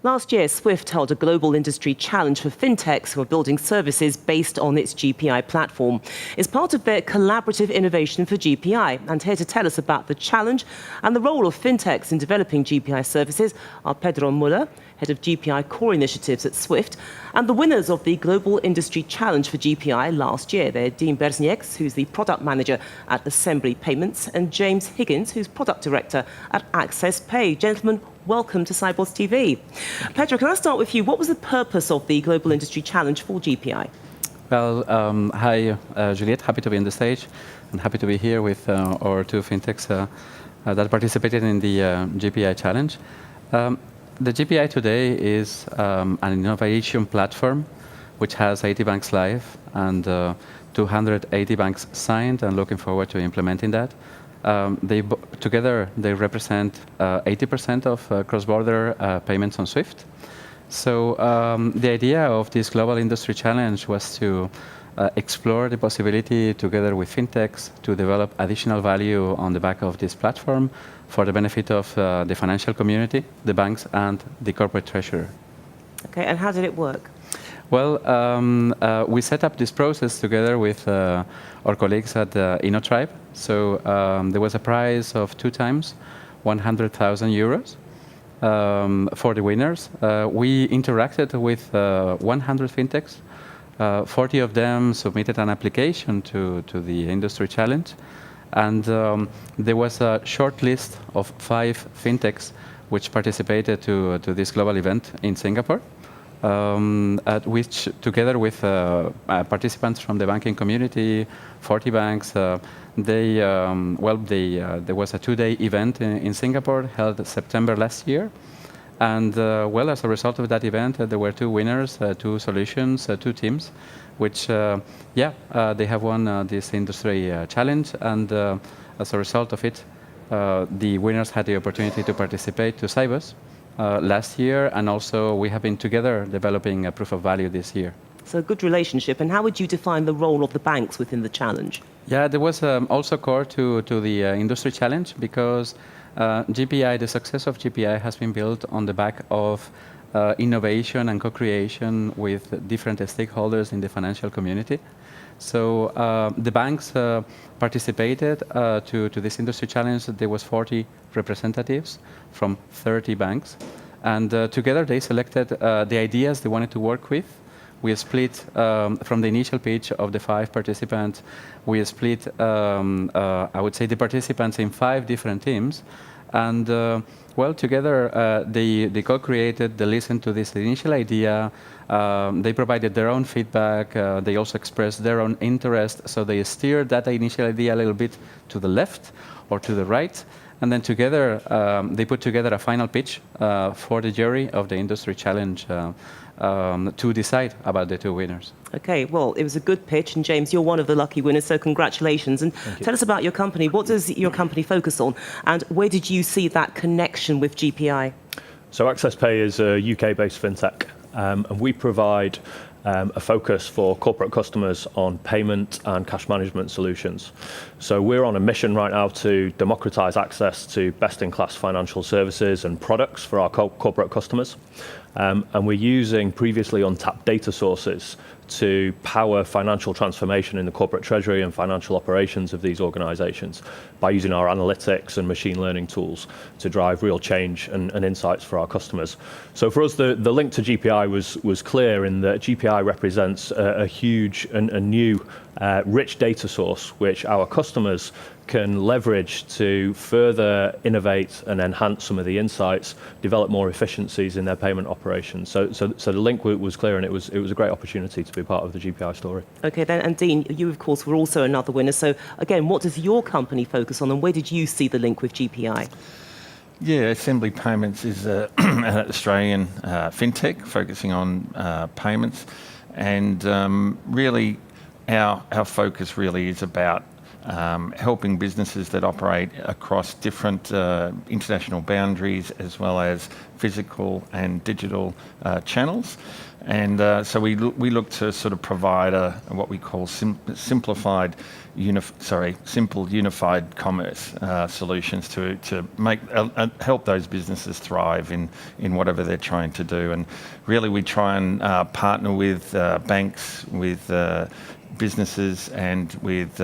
Last year, SWIFT held a global industry challenge for fintechs who are building services based on its GPI platform. It's part of their collaborative innovation for GPI. And here to tell us about the challenge and the role of fintechs in developing GPI services are Pedro and Mullor, head of GPI core initiatives at SWIFT, and the winners of the Global Industry Challenge for GPI last year. They're Dean Birznieks, who's the product manager at Assembly Payments, and James Higgins, who's product director at AccessPay. Gentlemen, welcome to Sibos TV. Pedro, can I start with you? What was the purpose of the Global Industry Challenge for GPI? Well, hi, Juliette. Happy to be on the stage and happy to be here with our two fintechs that participated in the GPI Challenge. The GPI today is an innovation platform which has 80 banks live and 280 banks signed and looking forward to implementing that. Together, they represent 80% of cross-border payments on SWIFT. So the idea of this Global Industry Challenge was to explore the possibility, together with fintechs, to develop additional value on the back of this platform for the benefit of the financial community, the banks, and the corporate treasurer. Okay, and how did it work? Well, we set up this process together with our colleagues at InnoTribe. So there was a prize of 2 times 100,000 euros for the winners. We interacted with 100 fintechs. 40 of them submitted an application to the industry challenge. And there was a short list of 5 fintechs which participated to this global event in Singapore. At which, together with participants from the banking community, 40 banks, there was a 2-day event in Singapore held September last year. And as a result of that event, there were 2 winners, 2 solutions, 2 teams, which, they have won this industry challenge. And as a result of it, the winners had the opportunity to participate to Sibos last year, and also we have been together developing a proof of value this year. So a good relationship. And how would you define the role of the banks within the challenge? Yeah, there was also core to the industry challenge because GPI, the success of GPI has been built on the back of innovation and co-creation with different stakeholders in the financial community. So the banks participated to this industry challenge. There was 40 representatives from 30 banks. And together they selected the ideas they wanted to work with. We split from the initial pitch of the 5 participants. We split, I would say, the participants in 5 different teams. And together they co-created, they listened to this initial idea. They provided their own feedback. They also expressed their own interest. So they steered that initial idea a little bit to the left or to the right. And then together, they put together a final pitch for the jury of the industry challenge to decide about the 2 winners. Okay, well, it was a good pitch, and James, you're one of the lucky winners, so congratulations. And tell us about your company. What does your company focus on, and where did you see that connection with GPI? So AccessPay is a UK-based fintech, and we provide a focus for corporate customers on payment and cash management solutions. So we're on a mission right now to democratize access to best-in-class financial services and products for our corporate customers. And we're using previously untapped data sources to power financial transformation in the corporate treasury and financial operations of these organizations by using our analytics and machine learning tools to drive real change and insights for our customers. So for us, the link to GPI was clear in that GPI represents a huge and a new rich data source which our customers can leverage to further innovate and enhance some of the insights, develop more efficiencies in their payment operations. So the link was clear, and it was a great opportunity to be part of the GPI story. Okay, then, and Dean, you of course were also another winner. So again, what does your company focus on, and where did you see the link with GPI? Yeah, Assembly Payments is an Australian fintech focusing on payments, and really our focus really is about helping businesses that operate across different international boundaries as well as physical and digital channels. And so we look to sort of provide what we call simple unified commerce solutions to make help those businesses thrive in whatever they're trying to do. And really, we try and partner with banks, with businesses, and with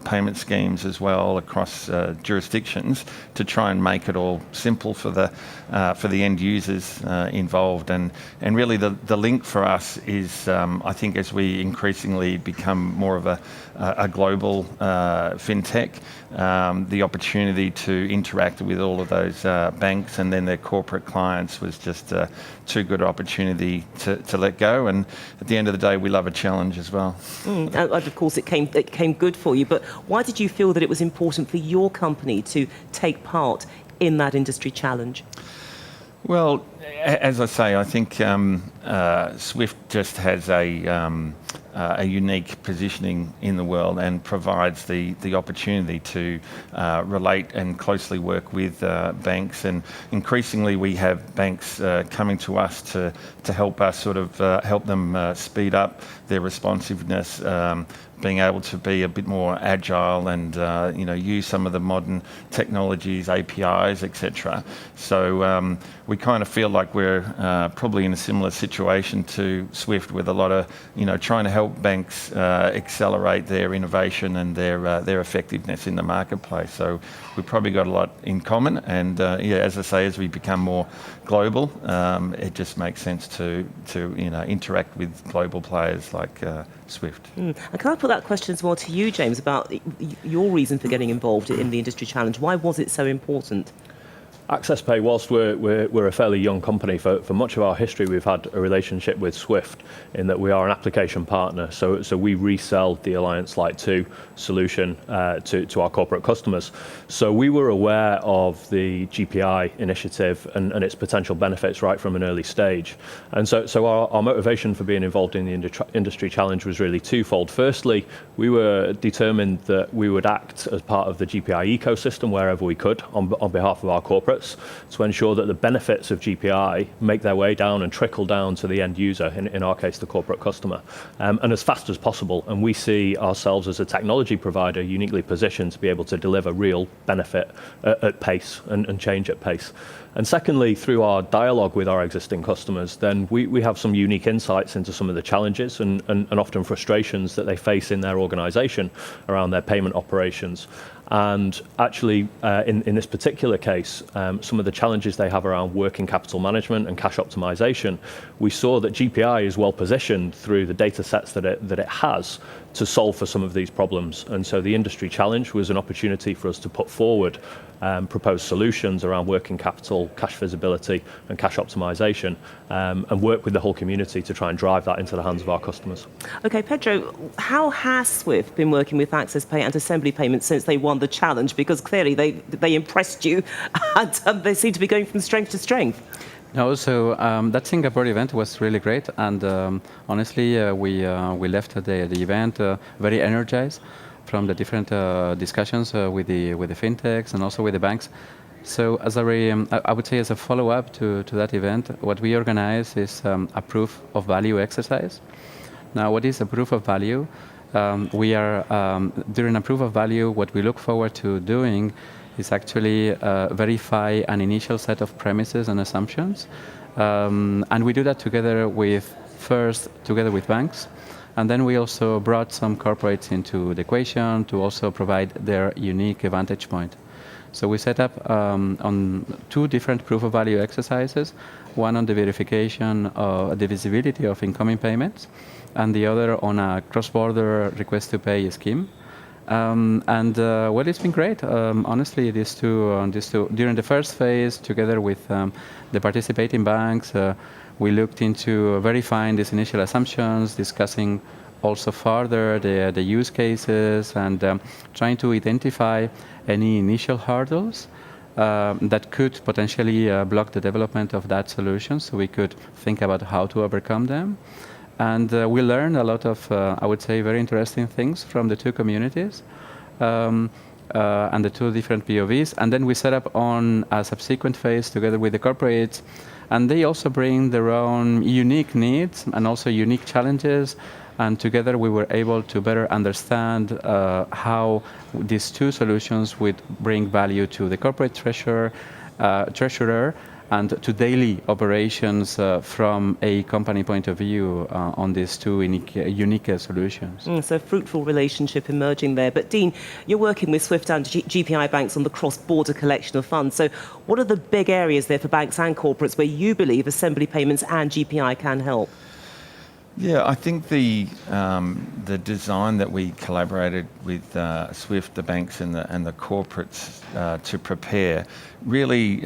payment schemes as well across jurisdictions to try and make it all simple for the end users involved. And really, the link for us is, I think, as we increasingly become more of a global fintech, the opportunity to interact with all of those banks and then their corporate clients was just too good an opportunity to let go. And at the end of the day, we love a challenge as well. And of course, it came good for you. But why did you feel that it was important for your company to take part in that industry challenge? Well, as I say, I think Swift just has a unique positioning in the world and provides the opportunity to relate and closely work with banks. And increasingly, we have banks coming to us to help us sort of help them speed up their responsiveness, being able to be a bit more agile and use some of the modern technologies, APIs, etc. So we kind of feel like we're probably in a similar situation to Swift, with a lot of trying to help banks accelerate their innovation and their effectiveness in the marketplace. So we've probably got a lot in common. And as I say, as we become more global, it just makes sense to interact with global players like Swift. And can I put that question as well to you, James, about your reason for getting involved in the industry challenge? Why was it so important? AccessPay, whilst we're a fairly young company, for much of our history we've had a relationship with Swift in that we are an application partner. So we resell the Alliance Light 2 solution to our corporate customers. So we were aware of the GPI initiative and its potential benefits right from an early stage. And so our motivation for being involved in the industry challenge was really twofold. Firstly, we were determined that we would act as part of the GPI ecosystem wherever we could on behalf of our corporate, to ensure that the benefits of GPI make their way down and trickle down to the end user, in our case, the corporate customer, and as fast as possible. And we see ourselves as a technology provider uniquely positioned to be able to deliver real benefit at pace and change at pace. And secondly, through our dialogue with our existing customers, then we have some unique insights into some of the challenges and often frustrations that they face in their organization around their payment operations. And actually, in this particular case, some of the challenges they have around working capital management and cash optimization, we saw that GPI is well positioned through the data sets that it has to solve for some of these problems. And so the industry challenge was an opportunity for us to put forward proposed solutions around working capital, cash visibility and cash optimization, and work with the whole community to try and drive that into the hands of our customers. Okay, Pedro, how has Swift been working with AccessPay and Assembly Payments since they won the challenge? Because clearly they impressed you and they seem to be going from strength to strength. No, so that Singapore event was really great, and honestly, we left the event very energized from the different discussions with the fintechs and also with the banks. So as I would say, as a follow-up to that event, what we organize is a proof of value exercise. Now, what is a proof of value? We are during a proof of value, what we look forward to doing is actually verify an initial set of premises and assumptions. And we do that together with banks. And then we also brought some corporates into the equation to also provide their unique vantage point. So we set up on two different proof of value exercises, one on the verification of the visibility of incoming payments, and the other on a cross-border request to pay scheme. Well, it's been great. Honestly, these two, during the first phase, together with the participating banks, we looked into verifying these initial assumptions, discussing also further the use cases, and trying to identify any initial hurdles that could potentially block the development of that solution, so we could think about how to overcome them. And we learned a lot of, I would say, very interesting things from the two communities. and the two different POVs. And then we set up on a subsequent phase together with the corporates. And they also bring their own unique needs and also unique challenges. And together we were able to better understand how these two solutions would bring value to the corporate treasurer and to daily operations from a company point of view on these two unique solutions. So a fruitful relationship emerging there. But Dean, you're working with Swift and GPI banks on the cross-border collection of funds. So what are the big areas there for banks and corporates where you believe Assembly Payments and GPI can help? Yeah, I think the design that we collaborated with Swift, the banks and the corporates to prepare really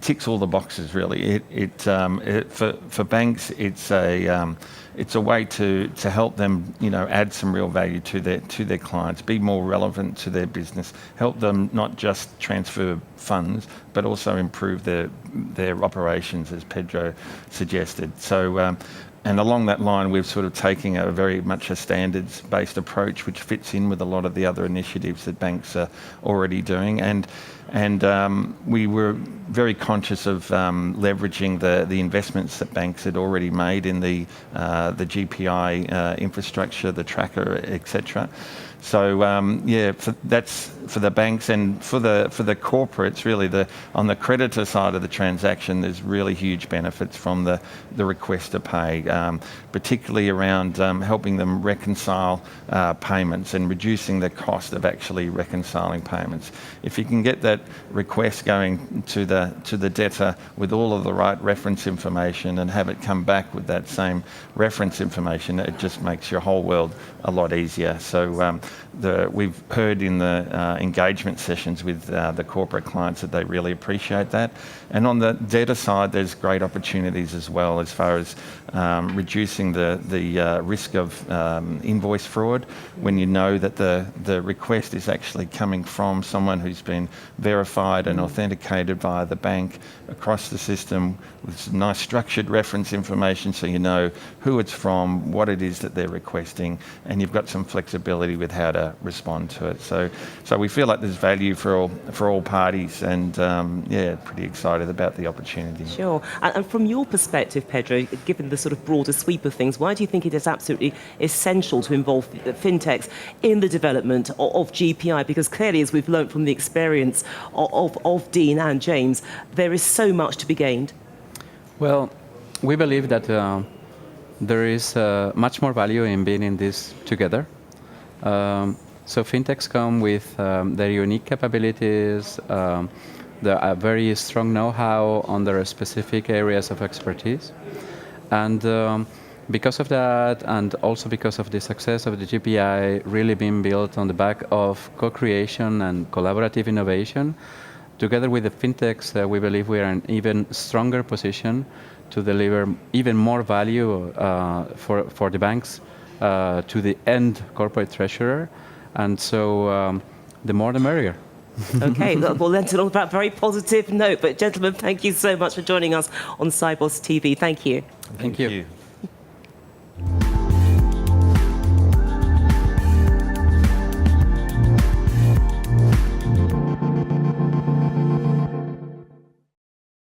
ticks all the boxes. Really, for banks, it's a way to help them, add some real value to their clients, be more relevant to their business, help them not just transfer funds, but also improve their operations, as Pedro suggested. So. And along that line, we've sort of taken a very much a standards-based approach, which fits in with a lot of the other initiatives that banks are already doing. And we were very conscious of leveraging the investments that banks had already made in the GPI infrastructure, the tracker, etc. So that's for the banks, and for the corporates. Really, on the creditor side of the transaction, there's really huge benefits from the request to pay, particularly around helping them reconcile payments and reducing the cost of actually reconciling payments. If you can get that request going to the debtor with all of the right reference information and have it come back with that same reference information, it just makes your whole world a lot easier. So we've heard in the engagement sessions with the corporate clients that they really appreciate that. And on the debtor side, there's great opportunities as well as far as reducing the risk of invoice fraud when you know that the request is actually coming from someone who's been verified and authenticated via the bank across the system with some nice structured reference information, so you know who it's from, what it is that they're requesting, and you've got some flexibility with how to respond to it. So we feel like there's value for all parties, and pretty excited about the opportunity. Sure. And from your perspective, Pedro, given the sort of broader sweep of things, why do you think it is absolutely essential to involve fintechs in the development of GPI? Because clearly, as we've learned from the experience of Dean and James, there is so much to be gained. Well, we believe that there is much more value in being in this together. So fintechs come with their unique capabilities, a very strong know-how on their specific areas of expertise. And because of that, and also because of the success of the GPI really being built on the back of co-creation and collaborative innovation, together with the fintechs, we believe we are in an even stronger position to deliver even more value for the banks to the end corporate treasurer. And so the more the merrier. Okay, well, let's end on that very positive note. But gentlemen, thank you so much for joining us on Sibos TV. Thank you. Thank you.